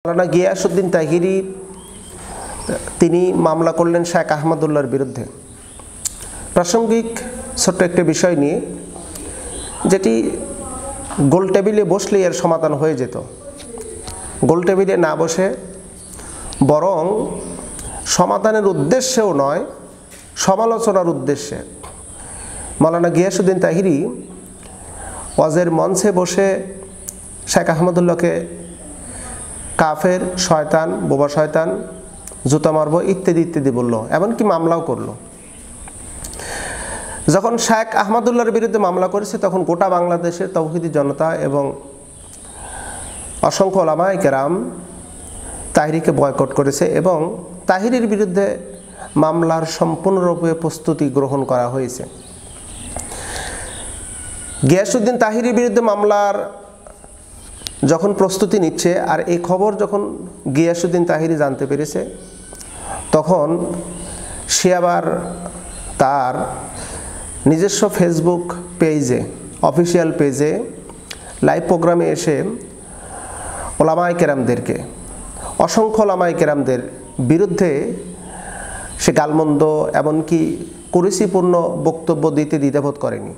মাওলানা গিয়াসউদ্দিন তাহিরি তিনি মামলা করলেন শেখ আহমদুল্লাহর বিরুদ্ধে। প্রাসঙ্গিক ছোট্ট একটা বিষয় নিয়ে, যেটি গোল টেবিলে বসলেই এর সমাধান হয়ে যেত। গোল টেবিলে না বসে বরং সমাধানের উদ্দেশ্যেও নয়, সমালোচনার উদ্দেশ্যে মাওলানা গিয়াসউদ্দিন তাহিরি ওয়াজের মঞ্চে বসে শেখ আহমদুল্লাহকে কাফের, শয়তান, বোবা শয়তান, জুতা মারব ইত্যাদি ইত্যাদি বলল, এমনকি মামলাও করলো। যখন শেখ আহমদুল্লাহর বিরুদ্ধে মামলা করেছে তখন গোটা বাংলাদেশের তাওহীদি জনতা এবং অসংখ্য ওলামায়ে কেরাম তাহিরিকে বয়কট করেছে এবং তাহিরির বিরুদ্ধে মামলার সম্পূর্ণরূপে প্রস্তুতি গ্রহণ করা হয়েছে। গিয়াসউদ্দিন তাহিরির বিরুদ্ধে মামলার যখন প্রস্তুতি নিচ্ছে, আর এই খবর যখন গিয়াসউদ্দিন তাহিরি জানতে পেরেছে, তখন সে আবার তার নিজস্ব ফেসবুক পেজে, অফিসিয়াল পেজে লাইভ প্রোগ্রামে এসে ওলামায়ে কেরামদেরকে, অসংখ্য ওলামায়ে কেরামদের বিরুদ্ধে সে গালমন্দ এমনকি কুরুচিপূর্ণ বক্তব্য দিতে দ্বিধাবোধ করেনি।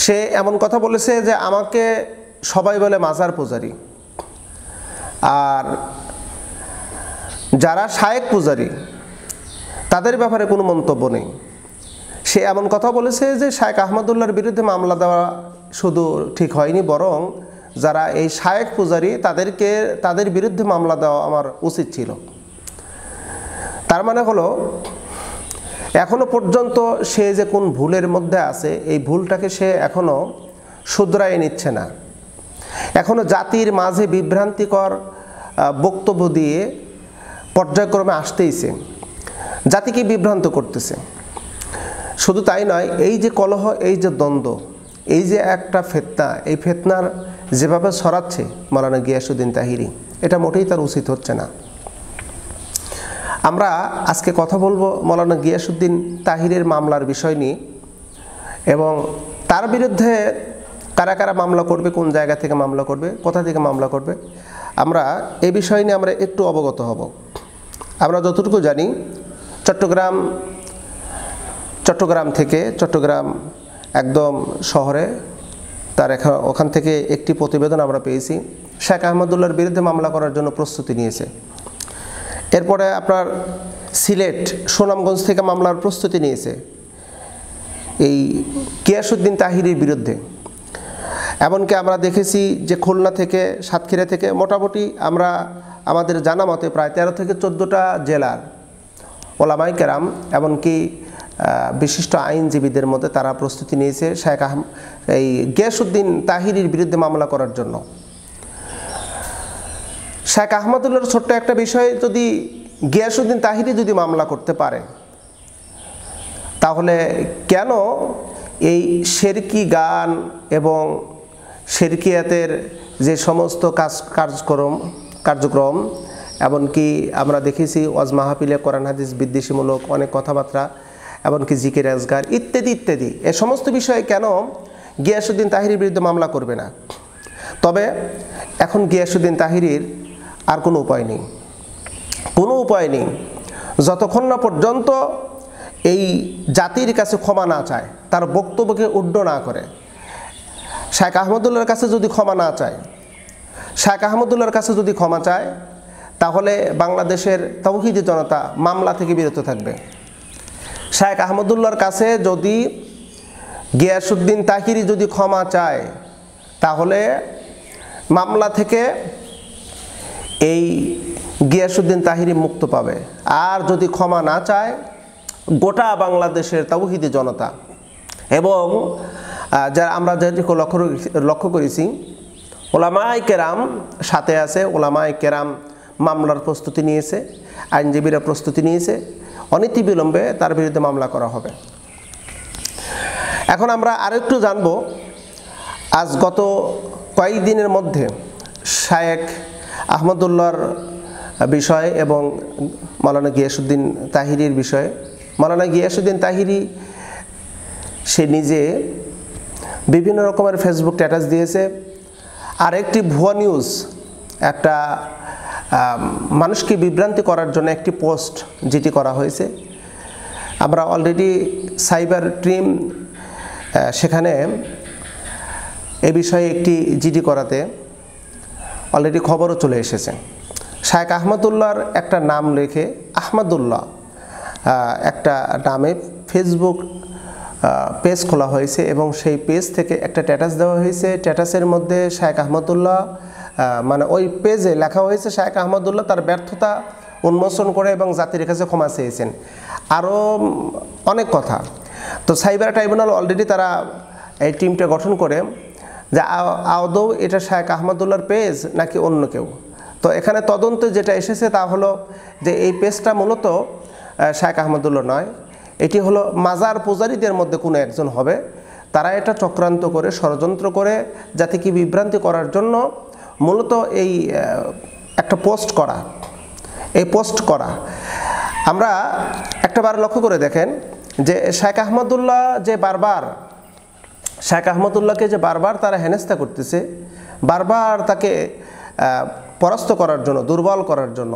সে এমন কথা বলেছে যে আমাকে সবাই বলে মাজার পূজারী, আর যারা শায়েক পূজারী তাদের ব্যাপারে কোনো মন্তব্য নেই। সে এমন কথা বলেছে যে শেখ আহমদুল্লাহর বিরুদ্ধে মামলা দেওয়া শুধু ঠিক হয়নি, বরং যারা এই শায়েক পূজারী তাদের বিরুদ্ধে মামলা দেওয়া আমার উচিত ছিল। তার মানে হলো এখনো পর্যন্ত সে যে কোন ভুলের মধ্যে আছে, এই ভুলটাকে সে এখনো শুধরাই নিচ্ছে না। এখনো জাতির মাঝে বিভ্রান্তিকর বক্তব্য দিয়ে পর্যায়ক্রমে আসতেইছে, জাতিকে বিভ্রান্ত করতেছে। শুধু তাই নয়, এই যে কলহ, এই যে দ্বন্দ্ব, এই যে একটা ফিতনা, এই ফিতনার যেভাবে ছড়াচ্ছে মাওলানা গিয়াসউদ্দিন তাহিরি, এটা মোটেই তার উচিত হচ্ছে না। আমরা আজকে কথা বলবো মাওলানা গিয়াসউদ্দিন তাহিরের মামলার বিষয় নিয়ে, এবং তার বিরুদ্ধে কারা কারা মামলা করবে, কোন জায়গা থেকে মামলা করবে, কোথা থেকে মামলা করবে, আমরা এই বিষয় নিয়ে আমরা একটু অবগত হব। আমরা যতটুকু জানি, চট্টগ্রাম থেকে, চট্টগ্রাম একদম শহরে, তার ওখান থেকে একটি প্রতিবেদন আমরা পেয়েছি, শেখ আহমদুল্লাহর বিরুদ্ধে মামলা করার জন্য প্রস্তুতি নিয়েছে। এরপরে আপনার সিলেট, সুনামগঞ্জ থেকে মামলার প্রস্তুতি নিয়েছে এই গিয়াসউদ্দিন তাহিরির বিরুদ্ধে। এমনকি আমরা দেখেছি যে খুলনা থেকে, সাতক্ষীরা থেকে, মোটামুটি আমরা আমাদের জানা মতে প্রায় 13 থেকে 14টা জেলার ওলামায়ে কেরাম, এমনকি বিশিষ্ট আইনজীবীদের মধ্যে তারা প্রস্তুতি নিয়েছে এই গিয়াসউদ্দিন তাহিরির বিরুদ্ধে মামলা করার জন্য। শেখ আহমদুল্লাহর ছোট্ট একটা বিষয় যদি গিয়াসউদ্দিন তাহিরি যদি মামলা করতে পারে, তাহলে কেন এই শিরকি গান এবং শিরকিয়াতের যে সমস্ত কার্যক্রম, এমনকি আমরা দেখেছি ওয়াজ মাহফিলে কোরআন হাদিস বিদ্বেষীমূলক অনেক কথাবার্তা, এমনকি জিকির আজগার ইত্যাদি ইত্যাদি, এ সমস্ত বিষয়ে কেন গিয়াসউদ্দিন তাহিরির বিরুদ্ধে মামলা করবে না? তবে এখন গিয়াসউদ্দিন তাহিরির আর কোনো উপায় নেই, কোনো উপায় নেই, যতক্ষণ না পর্যন্ত এই জাতির কাছে ক্ষমা না চায়, তার বক্তব্যকে উড্ড না করে। শেখ আহমদুল্লাহর কাছে যদি ক্ষমা না চায়, শেখ আহমদুল্লাহর কাছে যদি ক্ষমা চায়, তাহলে বাংলাদেশের তাওহীদি জনতা মামলা থেকে বিরত থাকবে। শেখ আহমদুল্লাহর কাছে যদি গিয়াসউদ্দিন তাহিরি যদি ক্ষমা চায়, তাহলে মামলা থেকে এই গিয়াসউদ্দিন তাহিরি মুক্ত পাবে। আর যদি ক্ষমা না চায়, গোটা বাংলাদেশের তাওহীদি জনতা এবং যারা আমরা যেটুকু লক্ষ্য করেছি, ওলামায়ে কেরাম সাথে আছে, ওলামায়ে কেরাম মামলার প্রস্তুতি নিয়েছে, আইনজীবীরা প্রস্তুতি নিয়েছে, অনতিবিলম্বে তার বিরুদ্ধে মামলা করা হবে। এখন আমরা আরেকটু জানব, আজ গত কয়েকদিনের মধ্যে শায়েখ আহমদুল্লাহর বিষয় এবং মাওলানা গিয়াসউদ্দিন তাহিরির বিষয়ে। মাওলানা গিয়াসউদ্দিন তাহিরি সে নিজে বিভিন্ন রকমের ফেসবুক স্ট্যাটাস দিয়েছে, আরেকটি ভুয়া নিউজ একটা মানুষকে বিভ্রান্তি করার জন্য একটি পোস্ট যেটি করা হয়েছে। আমরা অলরেডি সাইবার টিম সেখানে এ বিষয়ে একটি জিডি করাতে অলরেডি খবরও চলে এসেছে। শায়েখ আহমদুল্লাহর একটা নাম লিখে আহমদুল্লাহ একটা নামে ফেসবুক পেজ খোলা হয়েছে এবং সেই পেজ থেকে একটা স্ট্যাটাস দেওয়া হয়েছে। স্ট্যাটাসের মধ্যে শায়েখ আহমদুল্লাহ মানে ওই পেজে লেখা হয়েছে শায়েখ আহমদুল্লাহ তার ব্যর্থতা উন্মোচন করে এবং জাতির কাছে ক্ষমা চেয়েছেন, আরও অনেক কথা। তো সাইবার ট্রাইব্যুনাল অলরেডি তারা এই টিমটা গঠন করে যে আদৌ এটা শায়েখ আহমদুল্লাহর পেজ নাকি অন্য কেউ। তো এখানে তদন্তে যেটা এসেছে তা হলো যে এই পেজটা মূলত শায়েখ আহমদুল্লাহ নয়, এটি হলো মাজার পূজারীদের মধ্যে কোনো একজন হবে। তারা এটা চক্রান্ত করে ষড়যন্ত্র করে জাতিকে বিভ্রান্তি করার জন্য মূলত এই একটা পোস্ট করা, এই পোস্ট করা। আমরা একটাবার লক্ষ্য করে দেখেন যে শায়েখ আহমদুল্লাহ যে বারবার শায়েখ আহমদুল্লাহকে যে বারবার তারা হেনস্থা করতেছে, বারবার তাকে পরাস্ত করার জন্য, দুর্বল করার জন্য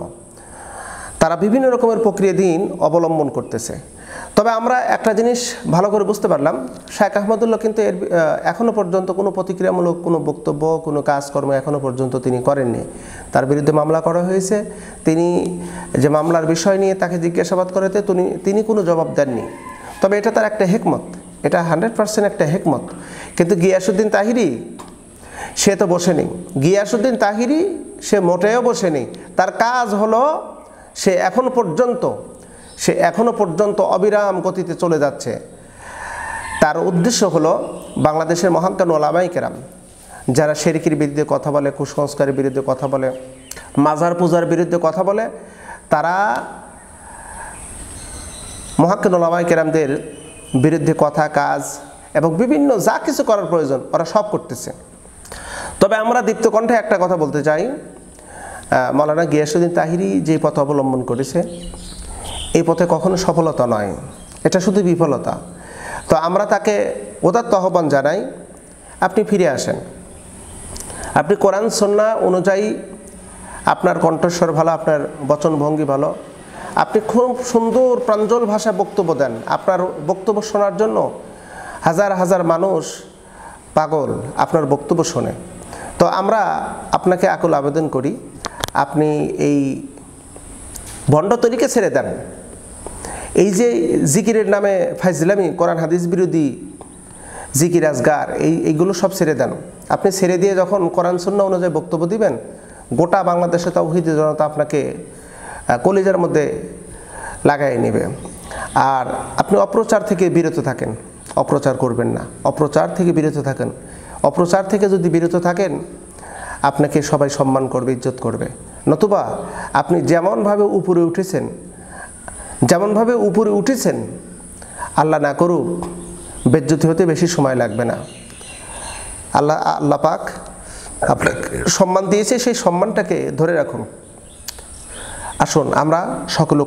তারা বিভিন্ন রকমের প্রক্রিয়াধীন অবলম্বন করতেছে। তবে আমরা একটা জিনিস ভালো করে বুঝতে পারলাম, শায়েখ আহমদুল্লাহ কিন্তু এখনও পর্যন্ত কোনো প্রতিক্রিয়ামূলক কোনো বক্তব্য, কোনো কাজকর্ম এখনও পর্যন্ত তিনি করেননি। তার বিরুদ্ধে মামলা করা হয়েছে, তিনি যে মামলার বিষয় নিয়ে তাকে জিজ্ঞাসাবাদ করাতে তিনি কোনো জবাব দেননি। তবে এটা তার একটা হেকমত, এটা 100% একটা হেকমত। কিন্তু গিয়াসউদ্দিন তাহিরি সে তো বসেনি, গিয়াসউদ্দিন তাহিরি সে মোটেও বসেনি। তার কাজ হলো সে এখনো পর্যন্ত অবিরাম গতিতে চলে যাচ্ছে। তার উদ্দেশ্য হলো বাংলাদেশের মহাজ্ঞানী উলামায়ে কেরাম যারা শিরকের বিরুদ্ধে কথা বলে, কুসংস্কারের বিরুদ্ধে কথা বলে, মাজার পূজার বিরুদ্ধে কথা বলে, তারা মহাজ্ঞানী উলামায়ে কেরামদের বিরুদ্ধে কথা, কাজ এবং বিভিন্ন যা কিছু করার প্রয়োজন ওরা সব করতেছে। তবে আমরা দীপ্ত কণ্ঠে একটা কথা বলতে চাই, মাওলানা গিয়াসউদ্দিন তাহিরি যে পথ অবলম্বন করেছে এই পথে কখনো সফলতা নয়, এটা শুধু বিফলতা। তো আমরা তাকে উদাত্ত আহ্বান জানাই, আপনি ফিরে আসেন, আপনি কোরআন সুন্নাহ অনুযায়ী আপনার কণ্ঠস্বর ভালো, আপনার বচনভঙ্গি ভালো, আপনি খুব সুন্দর প্রাঞ্জল ভাষা বক্তব্য দেন, আপনার বক্তব্য শোনার জন্য হাজার হাজার মানুষ পাগল আপনার বক্তব্য শোনে। তো আমরা আপনাকে আকুল আবেদন করি, আপনি এই ভণ্ড তরিকে ছেড়ে দেন। এই যে জিকিরের নামে ফাইজলামি, কোরআন হাদিস বিরোধী জিকির আজগার, এইগুলো সব ছেড়ে দেন। আপনি ছেড়ে দিয়ে যখন কোরআন সুন্নাহ অনুযায়ী বক্তব্য দিবেন, গোটা বাংলাদেশে তাওহীদি জনতা আপনাকে কলিজার মধ্যে লাগাই নেবে। আর আপনি অপ্রচার থেকে বিরত থাকেন, অপ্রচার করবেন না, অপ্রচার থেকে বিরত থাকেন। অপ্রচার থেকে যদি বিরত থাকেন আপনাকে সবাই সম্মান করবে, ইজ্জত করবে। নতুবা আপনি যেমনভাবে উপরে উঠেছেন আল্লাহ না করুক বেজ্জতি হতে বেশি সময় লাগবে না। আল্লাহ পাক আপনাকে সম্মান দিয়েছে, সেই সম্মানটাকে ধরে রাখুন। আসুন আমরা সকল